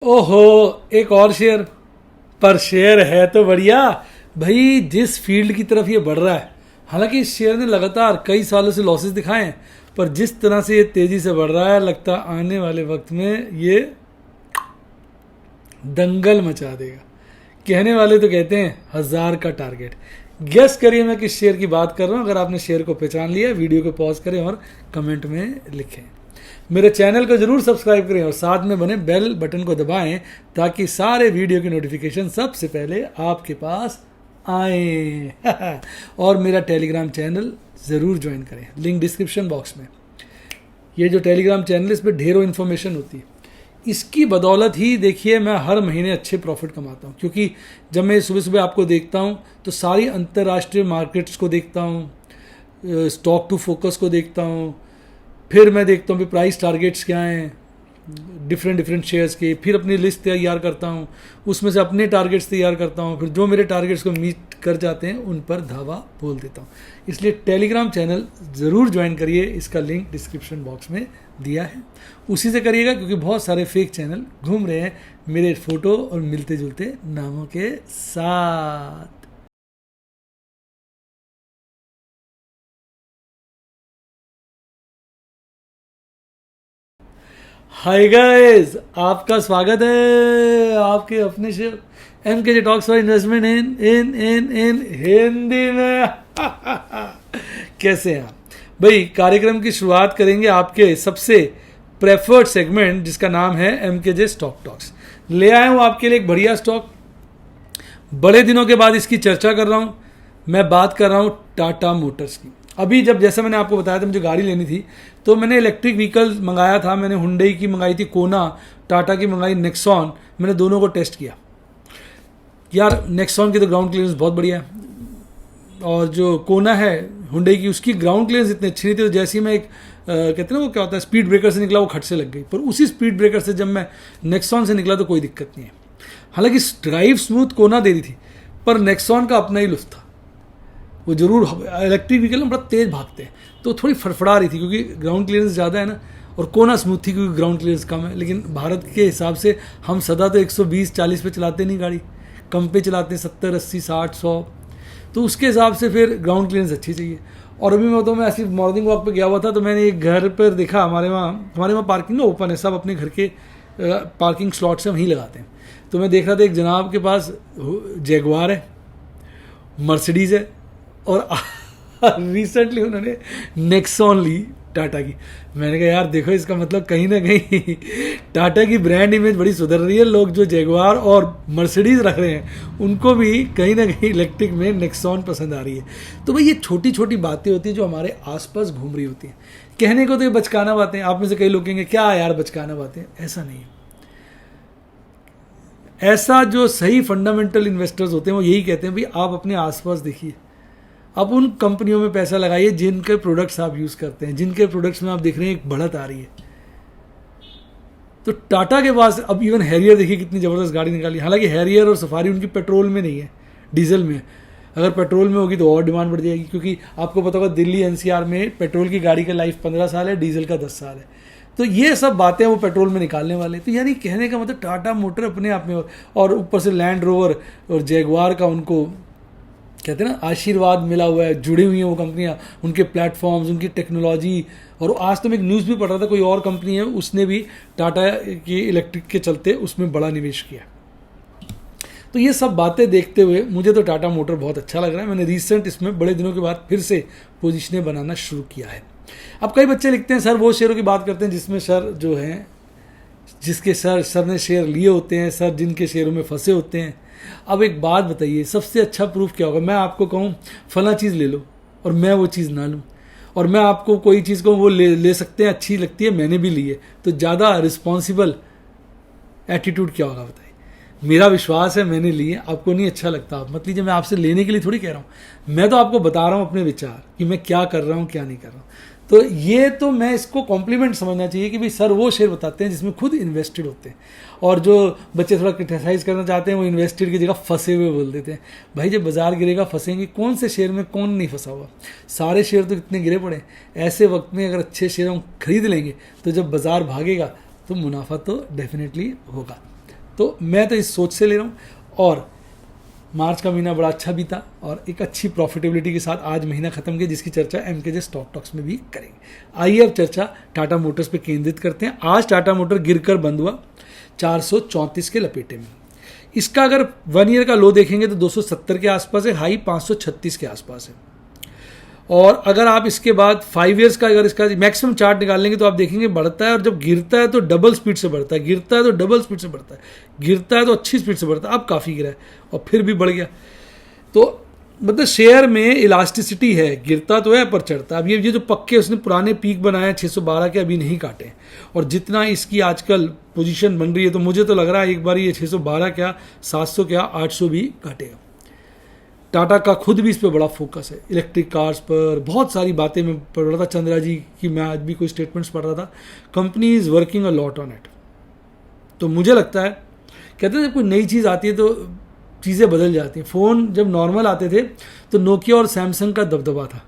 ओहो, एक और शेयर। पर शेयर है तो बढ़िया भाई, जिस फील्ड की तरफ ये बढ़ रहा है। हालांकि इस शेयर ने लगातार कई सालों से लॉसेस दिखाए हैं, पर जिस तरह से ये तेजी से बढ़ रहा है, लगता आने वाले वक्त में ये दंगल मचा देगा। कहने वाले तो कहते हैं 1000 का टारगेट। गेस करिए मैं किस शेयर की बात कर रहा हूं। अगर आपने शेयर को पहचान लिया, वीडियो को पॉज करें और कमेंट में लिखें। मेरे चैनल को जरूर सब्सक्राइब करें और साथ में बने बेल बटन को दबाएं, ताकि सारे वीडियो की नोटिफिकेशन सबसे पहले आपके पास आए। और मेरा टेलीग्राम चैनल ज़रूर ज्वाइन करें, लिंक डिस्क्रिप्शन बॉक्स में। ये जो टेलीग्राम चैनल है, इस पर ढेरों इन्फॉर्मेशन होती है। इसकी बदौलत ही देखिए मैं हर महीने अच्छे प्रॉफिट कमाता हूँ, क्योंकि जब मैं सुबह सुबह आपको देखता हूँ तो सारी अंतर्राष्ट्रीय मार्केट्स को देखता हूँ, स्टॉक टू फोकस को देखता हूँ, फिर मैं देखता हूँ कि प्राइस टारगेट्स क्या हैं डिफरेंट शेयर्स के, फिर अपनी लिस्ट तैयार करता हूँ, उसमें से अपने टारगेट्स तैयार करता हूँ, फिर जो मेरे टारगेट्स को मीट कर जाते हैं उन पर धावा बोल देता हूँ। इसलिए टेलीग्राम चैनल ज़रूर ज्वाइन करिए, इसका लिंक डिस्क्रिप्शन बॉक्स में दिया है, उसी से करिएगा, क्योंकि बहुत सारे फेक चैनल घूम रहे हैं मेरे फ़ोटो और मिलते जुलते नामों के साथ। हाय गाइस, आपका स्वागत है आपके अपने show MKJ talks for investment in in in in Hindi में। कैसे हैं आप भाई? कार्यक्रम की शुरुआत करेंगे आपके सबसे प्रेफर्ड सेगमेंट, जिसका नाम है MKJ स्टॉक टॉक्स। ले आया हूँ आपके लिए एक बढ़िया स्टॉक, बड़े दिनों के बाद इसकी चर्चा कर रहा हूँ। मैं बात कर रहा हूँ टाटा मोटर्स की। अभी जब जैसा मैंने आपको बताया था मुझे गाड़ी लेनी थी, तो मैंने इलेक्ट्रिक व्हीकल मंगाया था। मैंने हुंडई की मंगाई थी कोना, टाटा की मंगाई नेक्सॉन। मैंने दोनों को टेस्ट किया। यार नेक्सॉन की तो ग्राउंड क्लियरेंस बहुत बढ़िया है, और जो कोना है हुंडई की, उसकी ग्राउंड क्लियरेंस इतनी अच्छी नहीं थी। तो जैसे ही मैं एक कहते हैं ना वो क्या होता है, स्पीड ब्रेकर से निकला, वो खट से लग गई। पर उसी स्पीड ब्रेकर से जब मैं नेक्सॉन से निकला तो कोई दिक्कत नहीं है। हालांकि ड्राइव स्मूथ कोना दे रही थी, पर नेक्सॉन का अपना ही लुत्फ था। वो जरूर इलेक्ट्रिक व्हीकल में बड़ा तेज भागते हैं, तो थोड़ी फड़फड़ा रही थी, क्योंकि ग्राउंड क्लियरेंस ज़्यादा है ना, और कोना स्मूथ थी क्योंकि ग्राउंड क्लियरेंस कम है। लेकिन भारत के हिसाब से हम सदा तो 120-40 पे चलाते नहीं गाड़ी, कम पे चलाते हैं 70, 80, 60, 100। तो उसके हिसाब से फिर ग्राउंड क्लियरेंस अच्छी चाहिए। और अभी मैं ऐसी मॉर्निंग वॉक पे गया हुआ था, तो मैंने एक घर पर देखा, हमारे वहाँ पार्किंग ना ओपन है, सब अपने घर के पार्किंग स्लॉट से वहीं लगाते हैं। तो मैं देख रहा था एक जनाब के पास जैगवार है, मर्सिडीज़ है, और रिसेंटली उन्होंने नेक्सॉन ली टाटा की। मैंने कहा यार देखो, इसका मतलब कहीं ना कहीं टाटा की ब्रांड इमेज बड़ी सुधर रही है। लोग जो जैगवार और मर्सिडीज रख रहे हैं, उनको भी कहीं ना कहीं इलेक्ट्रिक में नेक्सॉन पसंद आ रही है। तो भाई ये छोटी छोटी बातें होती हैं जो हमारे आसपास घूम रही होती हैं। कहने को तो ये बचकाना बातें, आप में से कई लोग कहेंगे क्या यार बचकाना बातें, ऐसा नहीं है। ऐसा जो सही फंडामेंटल इन्वेस्टर्स होते हैं वो यही कहते हैं, भाई आप अपने आसपास देखिए, अब उन कंपनियों में पैसा लगाइए जिनके प्रोडक्ट्स आप यूज़ करते हैं, जिनके प्रोडक्ट्स में आप देख रहे हैं एक बढ़त आ रही है। तो टाटा के पास अब इवन हैरियर देखिए कितनी ज़बरदस्त गाड़ी निकाली। हालांकि हैरियर और सफारी उनकी पेट्रोल में नहीं है, डीजल में है। अगर पेट्रोल में होगी तो और डिमांड बढ़ जाएगी, क्योंकि आपको पता होगा दिल्ली NCR में पेट्रोल की गाड़ी का लाइफ 15 साल है, डीजल का 10 साल है। तो ये सब बातें वो पेट्रोल में निकालने वाले। तो यानी कहने का मतलब टाटा मोटर अपने आप में, और ऊपर से लैंड रोवर और जैगवार का उनको कहते हैं ना आशीर्वाद मिला हुआ है, जुड़ी हुई हैं वो कंपनियां, उनके प्लेटफॉर्म्स, उनकी टेक्नोलॉजी। और आज तो मैं एक न्यूज़ भी पढ़ रहा था, कोई और कंपनी है उसने भी टाटा की इलेक्ट्रिक के चलते उसमें बड़ा निवेश किया। तो ये सब बातें देखते हुए मुझे तो टाटा मोटर बहुत अच्छा लग रहा है। मैंने रिसेंट इसमें बड़े दिनों के बाद फिर से पोजीशनें बनाना शुरू किया है। अब कई बच्चे लिखते हैं सर वो शेयरों की बात करते हैं जिसमें सर जो हैं, जिसके सर ने शेयर लिए होते हैं, सर जिनके शेयरों में फंसे होते हैं। अब एक बात बताइए, सबसे अच्छा प्रूफ क्या होगा? मैं आपको कहूँ फला चीज़ ले लो और मैं वो चीज़ ना लूँ, और मैं आपको कोई चीज़ को वो ले सकते हैं, अच्छी लगती है, मैंने भी ली है, तो ज़्यादा रिस्पॉन्सिबल एटीट्यूड क्या होगा बताइए? मेरा विश्वास है मैंने लिए, आपको नहीं अच्छा लगता आप मत लीजिए। मैं आपसे लेने के लिए थोड़ी कह रहा हूँ, मैं तो आपको बता रहा हूँ अपने विचार कि मैं क्या कर रहा हूँ क्या नहीं कर रहा हूँ। तो ये तो मैं इसको कॉम्प्लीमेंट समझना चाहिए कि भाई सर वो शेयर बताते हैं जिसमें खुद इन्वेस्टेड होते हैं, और जो बच्चे थोड़ा क्रिटिसाइज करना चाहते हैं वो इन्वेस्टेड की जगह फंसे हुए बोल देते हैं। भाई जब बाजार गिरेगा फंसेंगे, कौन से शेयर में कौन नहीं फंसा हुआ? सारे शेयर तो कितने गिरे पड़े। ऐसे वक्त में अगर अच्छे शेयर हम खरीद लेंगे तो जब बाजार भागेगा तो मुनाफा तो डेफिनेटली होगा। तो मैं तो इस सोच से ले रहा हूँ। और मार्च का महीना बड़ा अच्छा बीता और एक अच्छी प्रॉफिटेबिलिटी के साथ आज महीना खत्म किया, जिसकी चर्चा एमकेजे स्टॉक टॉक्स में भी करेंगे। आइए अब चर्चा टाटा मोटर्स पे केंद्रित करते हैं। आज टाटा मोटर गिरकर बंद हुआ 434 के लपेटे में। इसका अगर 1 ईयर का लो देखेंगे तो 270 के आसपास है, हाई 536 के आसपास है। और अगर आप इसके बाद 5 ईयर्स का अगर इसका मैक्सिमम चार्ट निकाल लेंगे तो आप देखेंगे बढ़ता है, और जब गिरता है तो डबल स्पीड से बढ़ता है, गिरता है तो डबल स्पीड से बढ़ता है, गिरता है तो अच्छी स्पीड से बढ़ता है। अब काफ़ी गिरा है और फिर भी बढ़ गया। तो मतलब शेयर में इलास्टिसिटी है, गिरता तो है पर चढ़ता है। अब ये जो पक्के उसने पुराने पीक बनाए 612 के अभी नहीं काटे, और जितना इसकी आजकल पोजीशन बन रही है तो मुझे तो लग रहा है एक बार ये 612 क्या 700 क्या 800 भी काटेगा। टाटा का खुद भी इस पर बड़ा फोकस है, इलेक्ट्रिक कार्स पर बहुत सारी बातें मैं पढ़ रहा था। चंद्रा जी की मैं आज भी कोई स्टेटमेंट्स पढ़ रहा था, company is working a lot on it. तो मुझे लगता है, कहते हैं जब कोई नई चीज़ आती है तो चीज़ें बदल जाती हैं। फ़ोन जब नॉर्मल आते थे तो नोकिया और सैमसंग का दबदबा था।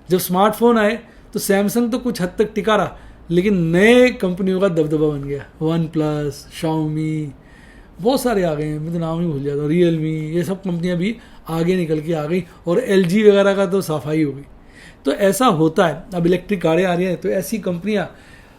जब स्मार्टफोन आए तो सैमसंग तो कुछ हद तक टिका रहा, लेकिन नए कंपनियों का दबदबा बन गया। वन प्लस, शाओमी, बहुत सारे आ गए हैं, मैं तो नाम ही भूल जाता हूँ, रियलमी, ये सब कंपनियां भी आगे निकल के आ गई, और एलजी वगैरह का तो सफाई हो गई। तो ऐसा होता है। अब इलेक्ट्रिक गाड़ियाँ आ रही हैं तो ऐसी कंपनियाँ,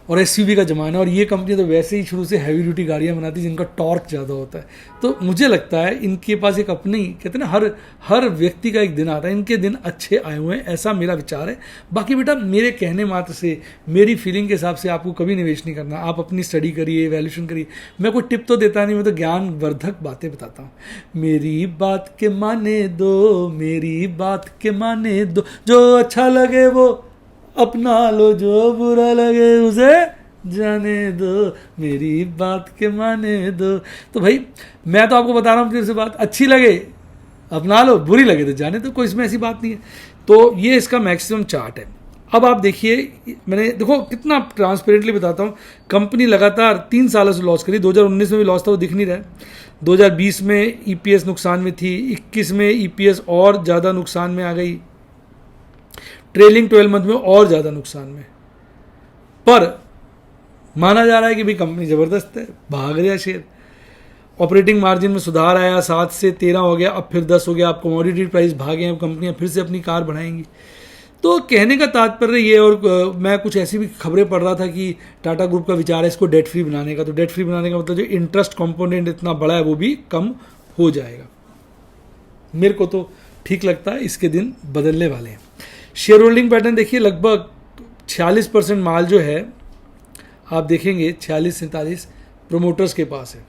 और एसयूवी का ज़माना, और ये कंपनियाँ तो वैसे ही शुरू से हैवी ड्यूटी गाड़ियाँ बनाती हैं जिनका टॉर्क ज़्यादा होता है। तो मुझे लगता है इनके पास एक अपनी, कहते हैं ना, हर व्यक्ति का एक दिन आता है, इनके दिन अच्छे आए हुए हैं, ऐसा मेरा विचार है। बाकी बेटा मेरे कहने मात्र से, मेरी फीलिंग के हिसाब से आपको कभी निवेश नहीं करना। आप अपनी स्टडी करिए, वैल्यूशन करिए। मैं कोई टिप तो देता नहीं, मैं तो ज्ञानवर्धक बातें बताता हूँ। मेरी बात के माने दो, मेरी बात के माने दो, जो अच्छा लगे वो अपना लो, जो बुरा लगे उसे जाने दो, मेरी बात के माने दो। तो भाई मैं तो आपको बता रहा हूँ, फिर से बात अच्छी लगे अपना लो, बुरी लगे तो जाने दो, कोई इसमें ऐसी बात नहीं है। तो ये इसका मैक्सिमम चार्ट है। अब आप देखिए, मैंने देखो कितना ट्रांसपेरेंटली बताता हूँ, कंपनी लगातार 3 सालों से लॉस करी। 2019 में भी लॉस था, वो दिख नहीं रहा है। 2020 में ईपीएस नुकसान में थी, 21 में ईपीएस और ज़्यादा नुकसान में आ गई, ट्रेलिंग 12 मंथ में और ज़्यादा नुकसान में। पर माना जा रहा है कि भाई कंपनी ज़बरदस्त है, भाग रहा शेयर। ऑपरेटिंग मार्जिन में सुधार आया, 7 से 13 हो गया, अब फिर 10 हो गया। अब कमोडिटी प्राइस भागे हैं, अब कंपनियां फिर से अपनी कार बढ़ाएंगी। तो कहने का तात्पर्य ये, और मैं कुछ ऐसी भी खबरें पढ़ रहा था कि टाटा ग्रुप का विचार है इसको डेट फ्री बनाने का। तो डेट फ्री बनाने का मतलब जो इंटरेस्ट कंपोनेंट इतना बड़ा है वो भी कम हो जाएगा। मेरे को तो ठीक लगता है, इसके दिन बदलने वाले हैं। शेयर होल्डिंग पैटर्न देखिए, लगभग 46% माल जो है आप देखेंगे 46-47 प्रोमोटर्स के पास है।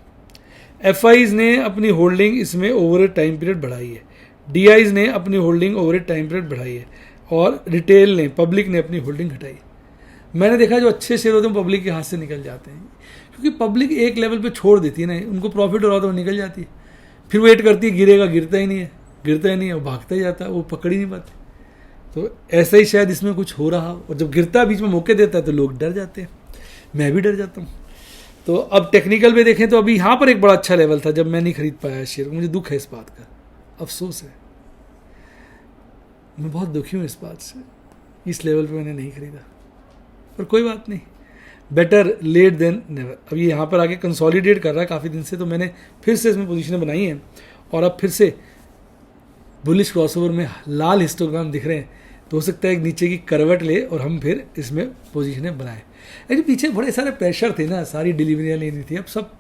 एफआईज ने अपनी होल्डिंग इसमें ओवर ए टाइम पीरियड बढ़ाई है, डीआईज ने अपनी होल्डिंग ओवर ए टाइम पीरियड बढ़ाई है, और रिटेल ने, पब्लिक ने अपनी होल्डिंग घटाई। मैंने देखा जो अच्छे शेयर होते हैं पब्लिक के हाथ से निकल जाते हैं, क्योंकि पब्लिक एक लेवल पे छोड़ देती है ना, उनको प्रॉफिट हो रहा तो वो निकल जाती है, फिर वेट करती है गिरेगा, गिरता ही नहीं है, गिरता ही नहीं है, वो भागता ही जाता है, वो पकड़ ही नहीं पाते। तो ऐसा ही शायद इसमें कुछ हो रहा, और जब गिरता है बीच में मौके देता है तो लोग डर जाते हैं, मैं भी डर जाता हूँ। तो अब टेक्निकल पे देखें तो अभी यहाँ पर एक बड़ा अच्छा लेवल था जब मैं नहीं खरीद पाया शेयर, मुझे दुख है इस बात का, अफसोस है, मैं बहुत दुखी हूँ इस बात से, इस लेवल पे मैंने नहीं खरीदा, पर कोई बात नहीं, बेटर लेट देन नेवर। अब ये यहाँ पर आके कंसोलिडेट कर रहा है काफ़ी दिन से, तो मैंने फिर से इसमें पोजीशनें बनाई हैं, और अब फिर से बुलिश क्रॉसओवर में लाल हिस्टोग्राम दिख रहे हैं, तो हो सकता है एक नीचे की करवट ले और हम फिर इसमें पोजीशनें बनाएं। अरे पीछे बड़े सारे प्रेशर थे ना, सारी डिलीवरियाँ लेनी थी, अब सब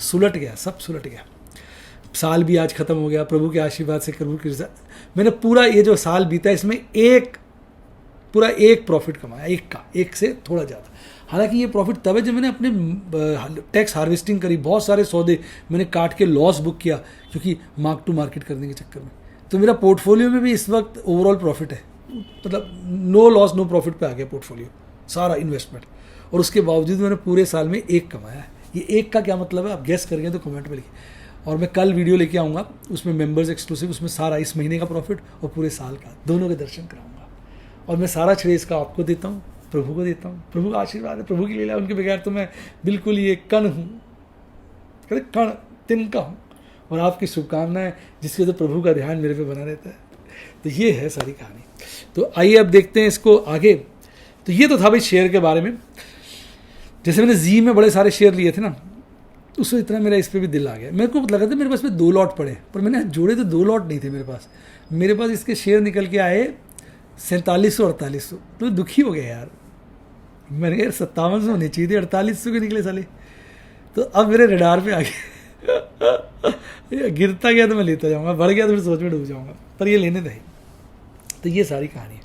सुलट गया, सब सुलट गया। साल भी आज खत्म हो गया, प्रभु के आशीर्वाद से, प्रभु की रजा, मैंने पूरा ये जो साल बीता इसमें पूरा एक प्रॉफिट कमाया, एक से थोड़ा ज़्यादा। हालांकि ये प्रॉफिट तब है जब मैंने अपने टैक्स हार्वेस्टिंग करी, बहुत सारे सौदे मैंने काट के लॉस बुक किया, क्योंकि मार्क टू मार्केट करने के चक्कर में। तो मेरा पोर्टफोलियो में भी इस वक्त ओवरऑल प्रॉफिट है, मतलब नो लॉस नो प्रॉफिट पे आ गया पोर्टफोलियो, सारा इन्वेस्टमेंट, और उसके बावजूद मैंने पूरे साल में एक कमाया है। ये एक का क्या मतलब है आप गेस कर गए तो कमेंट में लिखिए, और मैं कल वीडियो लेके आऊँगा, उसमें मेंबर्स एक्सक्लूसिव, उसमें सारा इस महीने का प्रॉफिट और पूरे साल का दोनों के दर्शन कराऊंगा। और मैं सारा श्रेय इसका आपको देता हूँ, प्रभु को देता हूँ, प्रभु का आशीर्वाद है, प्रभु की लीला, उनके बगैर तो मैं बिल्कुल ये कण हूँ, कण तिनका हूँ, और आपकी शुभकामनाएं जिसके तो प्रभु का ध्यान मेरे पे बना रहता है। तो ये है सारी कहानी। तो आइए अब देखते हैं इसको आगे। तो ये तो था भाई शेयर के बारे में। जैसे मैंने जी में बड़े सारे शेयर लिए थे ना, उससे इतना मेरा इस पर भी दिल आ गया। मेरे को लगा था मेरे पास में 2 लॉट पड़े, पर मैंने जोड़े तो 2 लॉट नहीं थे मेरे पास। मेरे पास इसके शेयर निकल के आए 4700-4800। तो दुखी हो गया यार, मैंने यार 5700 होने चाहिए थे, 4800 के निकले साले। तो अब मेरे रडार पे आ गया गिरता गया तो मैं लेता जाऊँगा, बढ़ गया तो फिर सोच में डूब जाऊँगा, पर ये लेने दही। तो ये सारी कहानी है।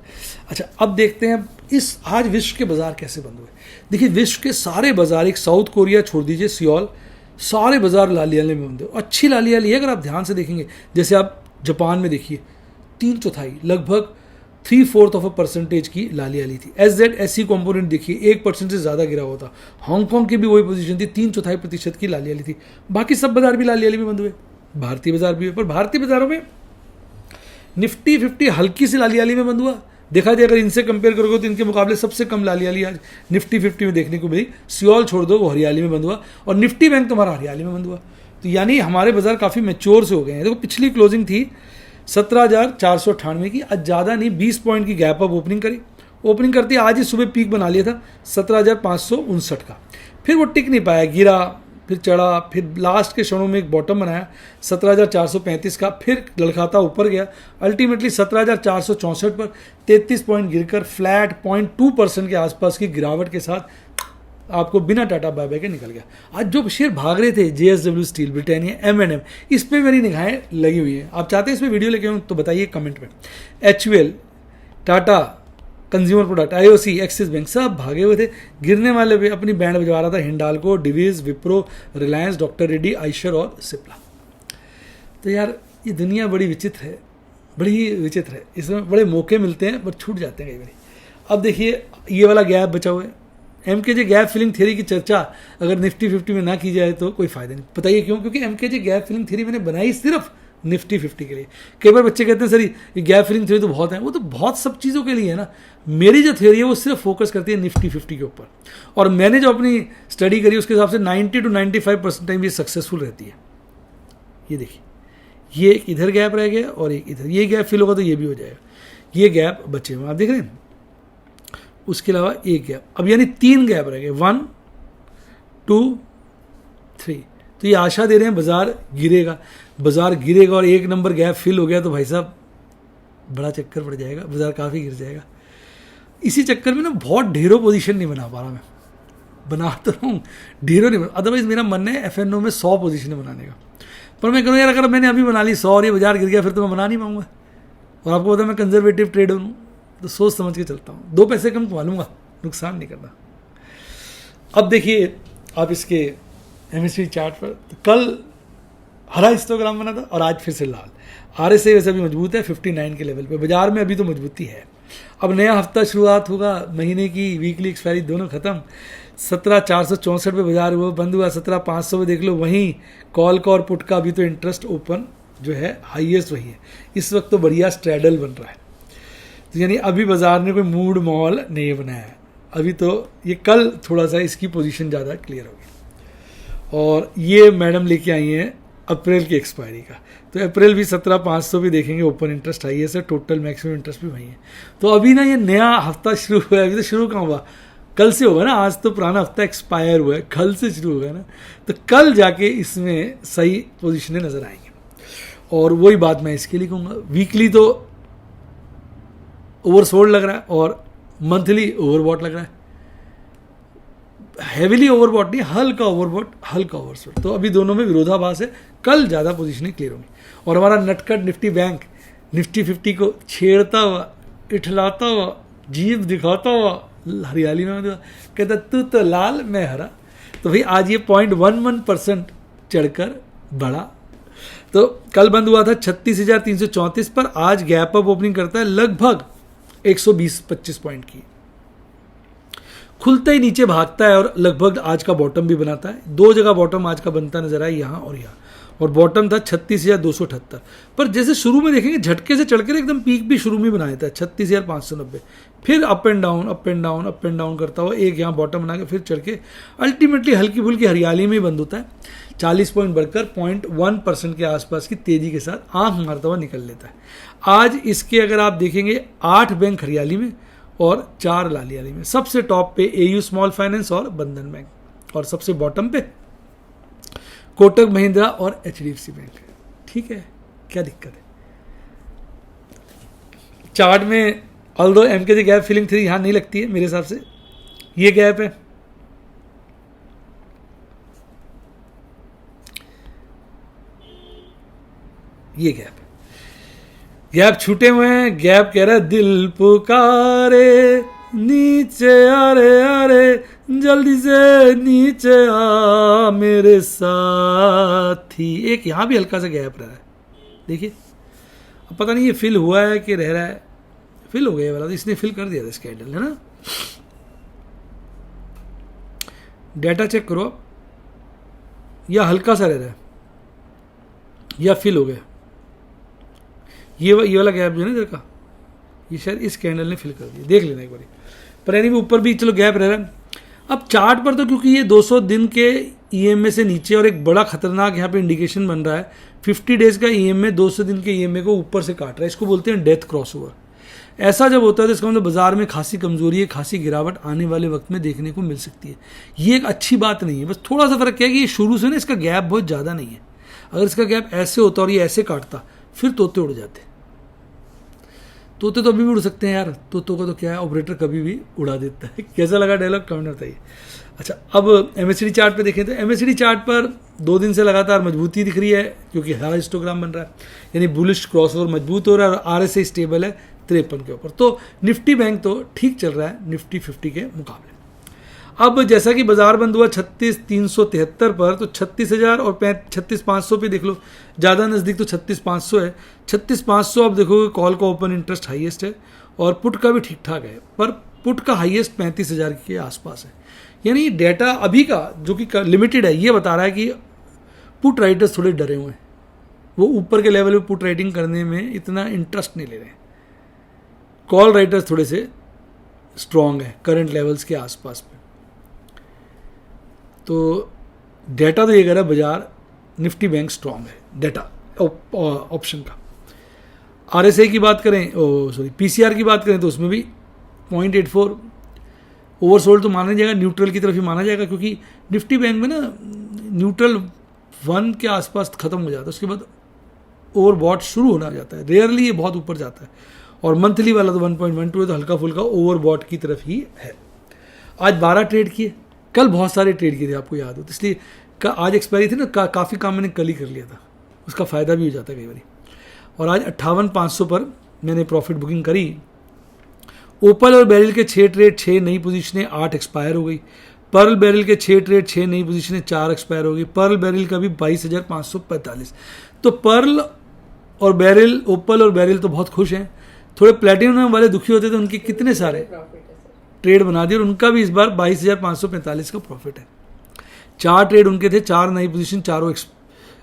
अच्छा, अब देखते हैं इस आज विश्व के बाजार कैसे बंद हुए। देखिए, विश्व के सारे बाजार, एक साउथ कोरिया छोड़ दीजिए, सियोल, सारे बाजार लालियाले में बंद हुए। अच्छी लालियाली है अगर आप ध्यान से देखेंगे। जैसे आप जापान में देखिए 3/4 लगभग 3/4% की लालियाली थी। SZSE कंपोनेंट देखिए 1% से ज़्यादा गिरा हुआ था। हांगकांग की भी वही पोजीशन थी, 3/4% की लालियाली थी। बाकी सब बाजार भी लालियाली में बंद हुए, भारतीय बाजार भी हुए। पर भारतीय बाजारों में निफ्टी 50 हल्की सी लालियाली में बंद हुआ। देखा जाए अगर इनसे कंपेयर करोगे तो इनके मुकाबले सबसे कम लालियाली आज निफ्टी 50 में देखने को मिली। सियोल छोड़ दो, वो हरियाली में बंद हुआ, और निफ्टी बैंक तुम्हारा हरियाली में बंद हुआ। तो यानी हमारे बाजार काफ़ी मैच्योर से हो गए हैं। देखो, पिछली क्लोजिंग थी 17,498 की, आज ज़्यादा नहीं 20 पॉइंट की गैप अप ओपनिंग करी। ओपनिंग करती आज ही सुबह पीक बना लिया था 17,559 का। फिर वो टिक नहीं पाया, गिरा, फिर चढ़ा, फिर लास्ट के क्षणों में एक बॉटम बनाया 17,435 का, फिर लड़खाता ऊपर गया, अल्टीमेटली 17,464 पर 33 पॉइंट गिरकर फ्लैट 0.2% के आसपास की गिरावट के साथ आपको बिना टाटा बाय बाय के निकल गया। आज जो शेयर भाग रहे थे, JSW स्टील, ब्रिटानिया, M&M, इस पर मेरी निगाहें लगी हुई हैं। आप चाहते हैं इस पर वीडियो लेके आऊँ तो बताइए कमेंट में। HUL, Tata consumer product, IOC, axis bank, सब भागे हुए थे। गिरने वाले पे अपनी बैंड बजवा रहा था हिंडाल्को, डिवीज, विप्रो, रिलायंस, डॉक्टर रेड्डी, आइशर और सिप्ला। तो यार ये दुनिया बड़ी विचित्र है, बड़ी विचित्र है। इसमें बड़े मौके मिलते हैं पर छूट जाते हैं कई बार। अब देखिए ये वाला गैप बचा हुआ है। MKJ गैप फिलिंग थ्योरी की चर्चा अगर निफ्टी 50 में ना की जाए तो कोई फायदा नहीं। बताइए क्यों? क्योंकि MKJ गैप फिलिंग थ्योरी मैंने बनाई सिर्फ निफ्टी 50 के लिए। कई बार बच्चे कहते हैं सर ये गैप फिलिंग थ्योरी तो बहुत है, वो तो बहुत सब चीज़ों के लिए है ना। मेरी जो थ्योरी है वो सिर्फ फोकस करती है निफ्टी 50 के ऊपर, और मैंने जो अपनी स्टडी करी उसके हिसाब से 90 to 95% टाइम ये सक्सेसफुल रहती है। ये देखिए, ये एक इधर गैप रह गया और एक इधर, ये गैप फिल होगा तो ये भी हो जाएगा। ये गैप बचे हुए आप देख रहे हैं, उसके अलावा एक गैप, अब यानी 3 गैप रह गए, 1 2 3। तो ये आशा दे रहे हैं बाजार गिरेगा, बाजार गिरेगा और 1 नंबर गैप फिल हो गया तो भाई साहब बड़ा चक्कर पड़ जाएगा, बाजार काफ़ी गिर जाएगा। इसी चक्कर में ना बहुत ढेरों पोजीशन नहीं बना पा रहा मैं, बना तो रहा हूँ, ढेरों नहीं बना। अदरवाइज मेरा मन है FNO में 100 पोजीशनें बनाने का, पर मैं कहूँ यार अगर मैंने अभी बना ली 100 और ये बाजार गिर गया फिर तो मैं बना नहीं पाऊंगा। और आपको पता है मैं कंजर्वेटिव ट्रेडर हूँ, तो सोच समझ के चलता हूँ, 2 पैसे कम कमा लूँगा, नुकसान नहीं करना। अब देखिए आप इसके MACD चार्ट पर, तो कल हरा हिस्टोग्राम बना था और आज फिर से लाल। RSI वैसे भी मजबूत है 59 के लेवल पे, बाजार में अभी तो मजबूती है। अब नया हफ्ता शुरुआत होगा, महीने की वीकली एक्सपायरी दोनों खत्म। 17,464 पे बाजार हुआ, बंद हुआ 17,500 पे, देख लो। वहीं कॉल का और पुट का अभी तो इंटरेस्ट ओपन जो है हाईएस्ट वही है। इस वक्त तो बढ़िया स्ट्रैडल बन रहा है, तो यानी अभी बाजार ने कोई मूड माहौल नहीं बनाया है अभी। तो ये कल थोड़ा सा इसकी पोजीशन ज़्यादा क्लियर होगी। और ये मैडम लेके आई हैं अप्रैल की एक्सपायरी का, तो अप्रैल भी 17,500 भी देखेंगे, ओपन इंटरेस्ट हाईएस्ट है, टोटल मैक्सिमम इंटरेस्ट भी वही है। तो अभी ना ये नया हफ्ता शुरू हुआ है, अभी तो शुरू कहाँ हुआ, कल से होगा ना। आज तो पुराना हफ्ता एक्सपायर हुआ है, कल से शुरू होगा ना, तो कल जाके इसमें सही पोजीशनें नजर आएंगी। और वही बात मैं इसके लिए कहूँगा, वीकली तो ओवरसोल्ड लग रहा है और मंथली ओवरबॉट लग रहा है। हैवीली ओवरबॉट नहीं, हल्का ओवरबॉट, हल्का ओवरसोल्ड। तो अभी दोनों में विरोधाभास है, कल ज़्यादा पोजीशनें क्लियर होंगी। और हमारा नटखट निफ्टी बैंक निफ्टी 50 को छेड़ता हुआ, इठलाता हुआ, जीभ दिखाता हुआ हरियाली में कहता तू तो लाल मैं हरा। तो भाई आज ये 0.11% चढ़कर बढ़ा। तो कल बंद हुआ था 36,334 पर, आज गैप अप ओपनिंग करता है लगभग 120-25 पॉइंट की, खुलते ही नीचे भागता है और लगभग आज का बॉटम भी बनाता है। 2 जगह बॉटम आज का बनता नजर आया, यहाँ और यहाँ, और बॉटम था 36,278 पर। जैसे शुरू में देखेंगे झटके से चढ़कर एकदम पीक भी शुरू में बनाया था 36,590, फिर up and down up and down up and down करता हुआ एक यहाँ बॉटम बना के फिर चढ़ के अल्टीमेटली हल्की फुल्की हरियाली में ही बंद होता है। 40 पॉइंट बढ़कर 0.1% के आसपास की तेजी के साथ आंख मारता हुआ निकल लेता है। आज इसके अगर आप देखेंगे 8 बैंक हरियाली में और 4 लालियाली में। सबसे टॉप पे AU स्मॉल फाइनेंस और बंधन बैंक, और सबसे बॉटम पे कोटक महिंद्रा और HDFC बैंक। ठीक है, क्या दिक्कत है? चार्ट में although MKG gap filling three यहाँ नहीं लगती है मेरे हिसाब से, ये गैप है, ये गैप है, गैप छूटे हुए हैं। गैप कह रहा है दिल पुकारे नीचे अरे अरे जल्दी से नीचे आ मेरे साथी। एक यहां भी हल्का सा गैप रहा है, देखिए। अब पता नहीं ये फिल हुआ है कि रह रहा है, फिल हो गया वाला, तो इसने फिल कर दिया था इस कैंडल, है ना। डेटा चेक करो, या हल्का सा रह रहा है या फिल हो गया। ये वाला गैप जो है ना इधर का, ये शायद इस कैंडल ने फिल कर दिया, देख लेना एक बार। पर एनीवे ऊपर भी चलो गैप रह रहा है। अब चार्ट पर तो क्योंकि ये 200 दिन के EMA से नीचे और एक बड़ा खतरनाक यहाँ पे इंडिकेशन बन रहा है, 50 डेज का EMA 200 दिन के EMA को ऊपर से काट रहा है, इसको बोलते हैं डेथ क्रॉसओवर। ऐसा जब होता है तो इसका मतलब बाजार में खासी कमजोरी है, खासी गिरावट आने वाले वक्त में देखने को मिल सकती है। ये एक अच्छी बात नहीं है, बस थोड़ा सा फर्क क्या है कि ये शुरू से ना इसका गैप बहुत ज़्यादा नहीं है। अगर इसका गैप ऐसे होता और ये ऐसे काटता फिर तोते उड़ जाते। तोते तो अभी भी उड़ सकते हैं यार, तोतों का तो क्या है, ऑपरेटर कभी भी उड़ा देता है। कैसा लगा डायलॉग, कमेंट में बताइए। अच्छा, अब MACD चार्ट पे देखें तो MACD चार्ट पर 2 दिन से लगातार मजबूती दिख रही है क्योंकि हरा हिस्टोग्राम बन रहा है, यानी बुलिश क्रॉसओवर मजबूत हो रहा है और RSI स्टेबल है 53 के ऊपर। तो निफ्टी बैंक तो ठीक चल रहा है निफ्टी 50 के मुकाबले। अब जैसा कि बाजार बंद हुआ 36,373 पर, तो 36,000 और 36,500 पे देख लो, ज़्यादा नज़दीक तो 36,500 है। 36,500 अब देखोगे कॉल का ओपन इंटरेस्ट हाईएस्ट है और पुट का भी ठीक ठाक है, पर पुट का हाईएस्ट 35,000 के आसपास है। यानी डेटा अभी का जो कि लिमिटेड है, ये बता रहा है कि पुट राइटर्स थोड़े डरे हुए हैं, वो ऊपर के लेवल पे पुट राइटिंग करने में इतना इंटरेस्ट नहीं ले रहे हैं। कॉल राइटर्स थोड़े से स्ट्रॉन्ग है करंट लेवल्स के आसपास में। तो डेटा तो ये कह रहा है बाजार निफ्टी बैंक स्ट्रॉन्ग है, डेटा ऑप्शन का। RSI की बात करें, PCR की बात करें तो उसमें भी 0.84 ओवरसोल्ड तो माना जाएगा, न्यूट्रल की तरफ ही माना जाएगा, क्योंकि निफ्टी बैंक में ना न्यूट्रल 1 के आसपास खत्म हो जाता है, उसके बाद ओवरबॉट शुरू होना जाता है। रेयरली ये बहुत ऊपर जाता है, और मंथली वाला तो 1.12 है, तो हल्का फुल्का ओवरबॉट की तरफ ही है। आज 12 ट्रेड किए, कल बहुत सारे ट्रेड किए थे, आपको याद हो, तो इसलिए आज एक्सपायरी थी ना, काफ़ी काम मैंने कल ही कर लिया था, उसका फ़ायदा भी हो जाता है कई बार। और आज 58,500 पर मैंने प्रॉफिट बुकिंग करी। ओपल और बैरिल के 6 ट्रेड 6 नई पोजीशनें 8 एक्सपायर हो गई। पर्ल बैरिल के 6 ट्रेड 6 नई पोजीशनें 4 एक्सपायर हो गई। पर्ल बैरिल का भी 22,545। तो पर्ल और बैरिल, ओपल और बैरिल तो बहुत खुश हैं। थोड़े प्लेटिनम वाले दुखी होते थे, उनके कितने सारे ट्रेड बना दिए और उनका भी इस बार 22,545 का प्रॉफिट है। 4 ट्रेड उनके थे, 4 नई पोजीशन, चारों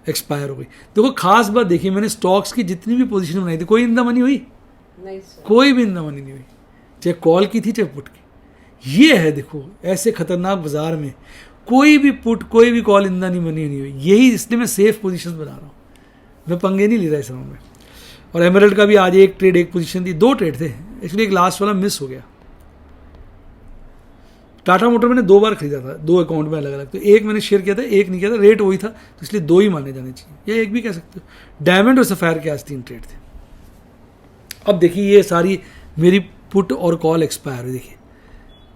एक्सपायर हो गई। देखो खास बात देखिए, मैंने स्टॉक्स की जितनी भी पोजीशन बनाई थी, कोई इन द मनी हुई नहीं, कोई भी इन द मनी नहीं हुई, चाहे कॉल की थी चाहे पुट की। ये है देखो, ऐसे खतरनाक बाजार में कोई भी पुट कोई भी कॉल इन द मनी नहीं हुई। यही इसलिए मैं सेफ पोजीशन बना रहा हूँ, मैं पंगे नहीं ले रहा इस राउंड में। और एमरल्ड का भी आज 1 ट्रेड 1 पोजीशन थी, 2 ट्रेड थे एक्चुअली, एक लास्ट वाला मिस हो गया। टाटा मोटर मैंने 2 बार खरीदा था, 2 अकाउंट में अलग अलग, तो एक मैंने शेयर किया था, एक नहीं किया था, रेट वही था, तो इसलिए 2 ही माने जाने चाहिए, या एक भी कह सकते हो। डायमंड और सफायर के आज 3 ट्रेड थे। अब देखिए ये सारी मेरी पुट और कॉल एक्सपायर हुई।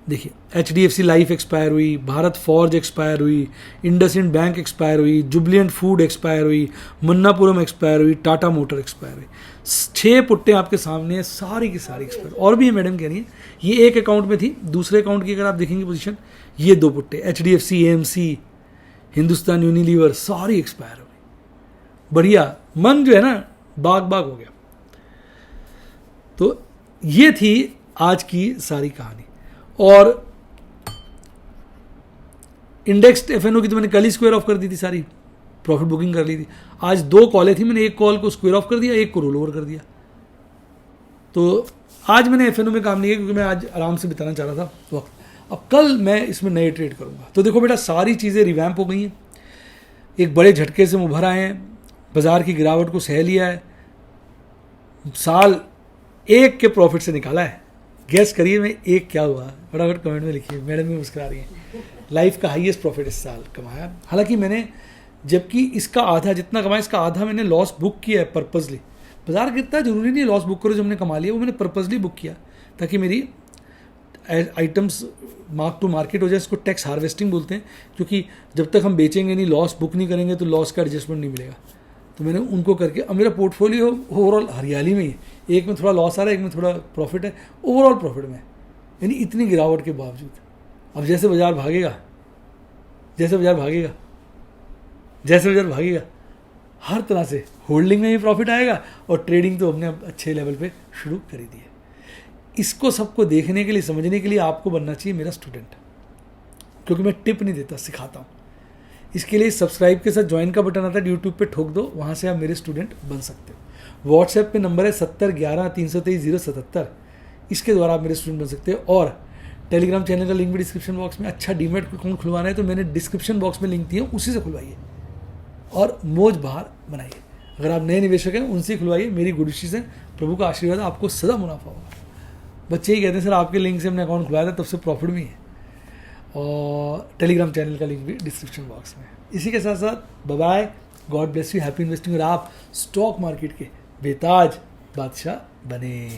देखिए HDFC लाइफ एक्सपायर हुई, भारत फॉर्ज एक्सपायर हुई, इंडसइंड बैंक एक्सपायर हुई, जुबलियंट फूड एक्सपायर हुई, मन्नापुरम एक्सपायर हुई, टाटा मोटर एक्सपायर हुई। 6 पुट्टे आपके सामने हैं, सारी की सारी एक्सपायर। और भी है मैडम कह रही है, ये एक अकाउंट में थी, दूसरे अकाउंट की अगर आप देखेंगे पोजीशन, ये 2 पुट्टे HDFC, AMC, हिंदुस्तान यूनिलीवर, सारी एक्सपायर हो गई। बढ़िया, मन जो है ना बाग बाग हो गया। तो ये थी आज की सारी कहानी। और इंडेक्स्ड एफएनओ की तो मैंने कल ही स्क्वायर ऑफ कर दी थी, सारी प्रॉफिट बुकिंग कर ली थी। आज 2 कॉलें थी, मैंने एक कॉल को स्क्वायर ऑफ कर दिया, एक को रोल ओवर कर दिया। तो आज मैंने एफएनओ में काम नहीं किया क्योंकि मैं आज आराम से बिताना चाह रहा था वक्त। अब कल मैं इसमें नए ट्रेड करूंगा। तो देखो बेटा, सारी चीज़ें रिवैम्प हो गई हैं, एक बड़े झटके से उभर आए हैं, बाजार की गिरावट को सह लिया है, साल 1 के प्रॉफिट से निकाला है। गेस करिए मैं 1 क्या हुआ, फटाफट कमेंट में लिखिए, मैडम भी मुस्कुरा रही हैं। लाइफ का हाईएस्ट प्रॉफिट इस साल कमाया। हालांकि मैंने जबकि इसका आधा जितना कमाया, इसका आधा मैंने लॉस बुक किया है पर्पजली। बाजार गिरता है, जरूरी नहीं लॉस बुक करो, जो हमने कमा लिया वो मैंने पर्पजली बुक किया ताकि मेरी आइटम्स मार्क टू मार्केट हो जाए। इसको टैक्स हार्वेस्टिंग बोलते हैं, क्योंकि जब तक हम बेचेंगे नहीं, लॉस बुक नहीं करेंगे तो लॉस का एडजस्टमेंट नहीं मिलेगा। तो मैंने उनको करके, अब मेरा पोर्टफोलियो ओवरऑल हरियाली में ही है, एक में थोड़ा लॉस आ रहा है, एक में थोड़ा प्रॉफिट है, ओवरऑल प्रॉफिट में, यानी इतनी गिरावट के बावजूद। अब जैसे बाजार भागेगा, जैसे बाजार भागेगा, जैसे बाजार भागेगा, हर तरह से होल्डिंग में भी प्रॉफिट आएगा और ट्रेडिंग तो हमने अब अच्छे लेवल पे शुरू कर ही दी है। इसको सबको देखने के लिए, समझने के लिए आपको बनना चाहिए मेरा स्टूडेंट, क्योंकि मैं टिप नहीं देता, सिखाता हूँ। इसके लिए सब्सक्राइब के साथ ज्वाइन का बटन आता है, यूट्यूब पे ठोक दो, वहाँ से आप मेरे स्टूडेंट बन सकते हो। व्हाट्सएप पे नंबर है 7011-323-077, इसके द्वारा आप मेरे स्टूडेंट बन सकते हो। और टेलीग्राम चैनल का लिंक भी डिस्क्रिप्शन बॉक्स में। अच्छा डीमेट अकाउंट खुलवाना है तो मैंने डिस्क्रिप्शन बॉक्स में लिंक दिया, उसी से खुलवाइए और मौज बाहर बनाइए। अगर आप नए निवेशक हैं उनसे खुलवाइए, मेरी गुड विशेष है, प्रभु का आशीर्वाद, आपको सदा मुनाफा होगा। बच्चे ही कहते हैं सर आपके लिंक से हमने अकाउंट खुलाया था तब से प्रॉफिट भी है। और टेलीग्राम चैनल का लिंक भी डिस्क्रिप्शन बॉक्स में। इसी के साथ साथ bye bye, God bless you, happy investing, और आप स्टॉक मार्केट के बेताज बादशाह बने।